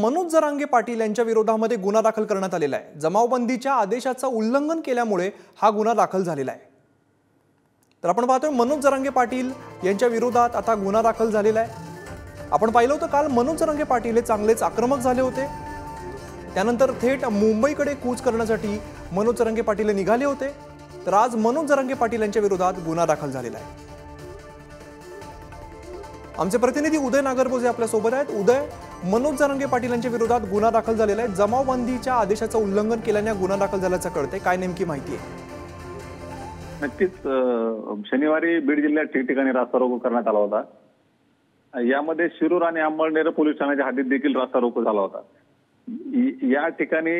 मनोज जरांगे पाटील यांच्या विरोधामध्ये गुन्हा दाखल करण्यात आलेला आहे। जमावबंदीच्या आदेशाचं उल्लंघन केल्यामुळे हा गुन्हा दाखल झालेला आहे। तर आपण पाहतोय मनोज जरांगे पाटील यांच्या विरोधात आता गुन्हा दाखल झालेला आहे। आपण पाहिलं होतं काल मनोज जरांगे पाटील हे चांगलेच आक्रमक झाले होते, त्यानंतर थेट मुंबईकडे कूच करण्यासाठी मनोज जरांगे पाटील निघाले होते। तर आज मनोज जरांगे पाटील यांच्या विरोधात गुन्हा दाखल झालेला आहे। आमचे प्रतिनिधी उदय नागरबोजे आपल्या सोबत आहेत। उदय, मनोज जरांगे पाटील यांच्या विरोधात गुन्हा दाखल झालेला आहे। जमावबंदीच्या आदेशाचं उल्लंघन केल्याने गुन्हा दाखल झाल्याचं कळते, काय नेमकी माहिती आहे? नक्कीच शनिवारी बीड जिल्ह्यात ठिकठिकाणी रास्ता रोको करण्यात आला होता। यामध्ये शिरूर आणि अंमळनेर पोलीस ठाण्याच्या हद्दीत देखील रास्ता रोको झाला होता। या ठिकाणी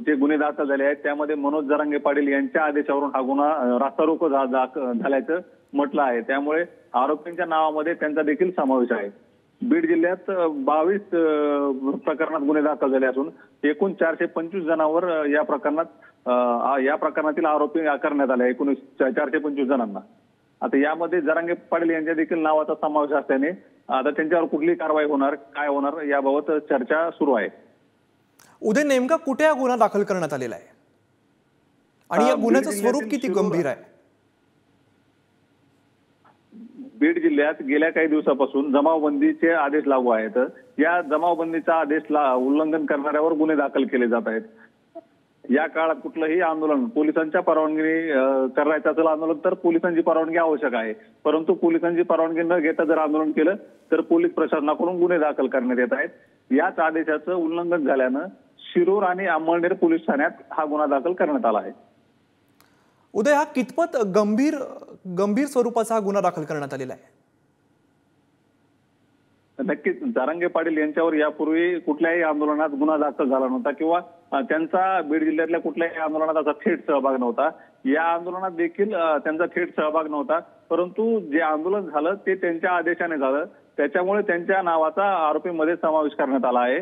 जे गुन्हे दाखल झाले आहेत त्यामध्ये मनोज जरांगे पाटील यांच्या आदेशावरून हा गुन्हा रास्ता रोको झाल्याचं म्हटलं आहे। त्यामुळे आरोपींच्या नावामध्ये त्यांचा देखील समावेश आहे। बीड जिल्ह्यात 22 प्रकरणात गुन्हे दाखल झाले असून एकूण 425 जणांवर या प्रकरणातील आरोपी करण्यात आले। एकूण 425 जणांना। आता यामध्ये जरांगे पाटील यांच्या देखील नावाचा समावेश असल्याने आता त्यांच्यावर कुठली कारवाई होणार, काय होणार याबाबत चर्चा सुरू आहे। उदय, नेमका कुठे हा गुन्हा दाखल करण्यात आलेला आहे आणि या गुन्ह्याचं स्वरूप किती गंभीर आहे? बीड जिल्ह्यात गेल्या काही दिवसापासून जमावबंदीचे आदेश लागू आहेत। या जमावबंदीचा आदेश उल्लंघन करणाऱ्यावर गुन्हे दाखल केले जात आहेत। या काळात कुठलंही आंदोलन पोलिसांच्या परवानगीने करायचं असेल आंदोलन तर पोलिसांची परवानगी आवश्यक आहे, परंतु पोलिसांची परवानगी न घेता जर आंदोलन केलं तर पोलीस प्रशासनाकडून गुन्हे दाखल करण्यात येत आहेत। याच आदेशाचं उल्लंघन झाल्यानं शिरूर आणि अंमळनेर पोलीस ठाण्यात हा गुन्हा दाखल करण्यात आला आहे। उदय, हा कितपत गंभीर स्वरूपाचा गुन्हा दाखल करण्यात आलेला आहे? नक्कीच जरांगे पाटील यांच्यावर यापूर्वी कुठल्याही आंदोलनात गुन्हा दाखल झाला नव्हता किंवा त्यांचा बीड जिल्ह्यातल्या कुठल्याही आंदोलनात असा थेट सहभाग नव्हता। या आंदोलनात देखील त्यांचा थेट सहभाग नव्हता, परंतु जे आंदोलन झालं ते त्यांच्या आदेशाने झालं, त्याच्यामुळे त्यांच्या नावाचा आरोपीमध्ये समावेश करण्यात आला आहे।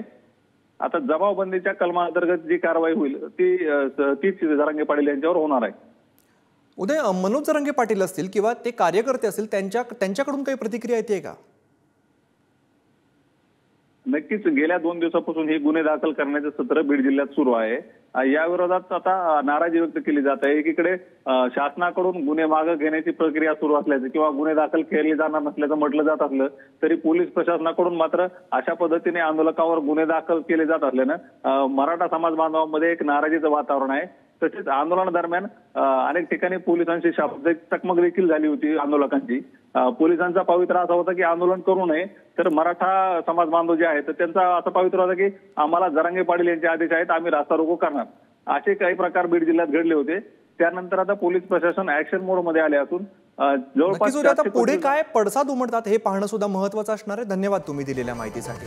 आता जमावबंदीच्या कलमांतर्गत जी कारवाई होईल तीच जरांगे पाटील यांच्यावर होणार आहे। उदय, मनोज जरांगे पाटील असतील किंवा ते कार्यकर्ते असतील त्यांच्याकडून काही प्रतिक्रिया येते का? नक्कीच गेल्या 2 दिवसापासून हे गुन्हे दाखल करण्याचे सत्र बीड जिल्ह्यात सुरू आहे। या विरोधात आता नाराजी व्यक्त केली जात आहे। एकीकडे शासनाकडून गुन्हे मागे घेण्याची प्रक्रिया सुरू असल्याचं किंवा गुन्हे दाखल केले जाणार नसल्याचं म्हटलं जात असलं तरी पोलीस प्रशासनाकडून मात्र अशा पद्धतीने आंदोलकांवर गुन्हे दाखल केले जात असल्यानं मराठा समाज बांधवांमध्ये एक नाराजीचं वातावरण आहे। तसेच आंदोलनादरम्यान अनेक ठिकाणी पोलिसांची शाब्दिक चकमक देखील झाली होती आंदोलकांची। पोलिसांचा पवित्रा असा होता की आंदोलन करू नये, तर मराठा समाज बांधव जे आहेत त्यांचा असा पवित्रा होता की आम्हाला जरांगे पाटील यांचे आदेश आहेत, आम्ही रास्ता रोको करणार। असे काही प्रकार बीड जिल्ह्यात घडले होते। त्यानंतर आता पोलीस प्रशासन ऍक्शन मोड मध्ये आले असून जवळपास आता पुढे काय पडसाद उमटतात हे पाहणं सुद्धा महत्त्वाचं असणार आहे। धन्यवाद तुम्ही दिलेल्या माहितीसाठी।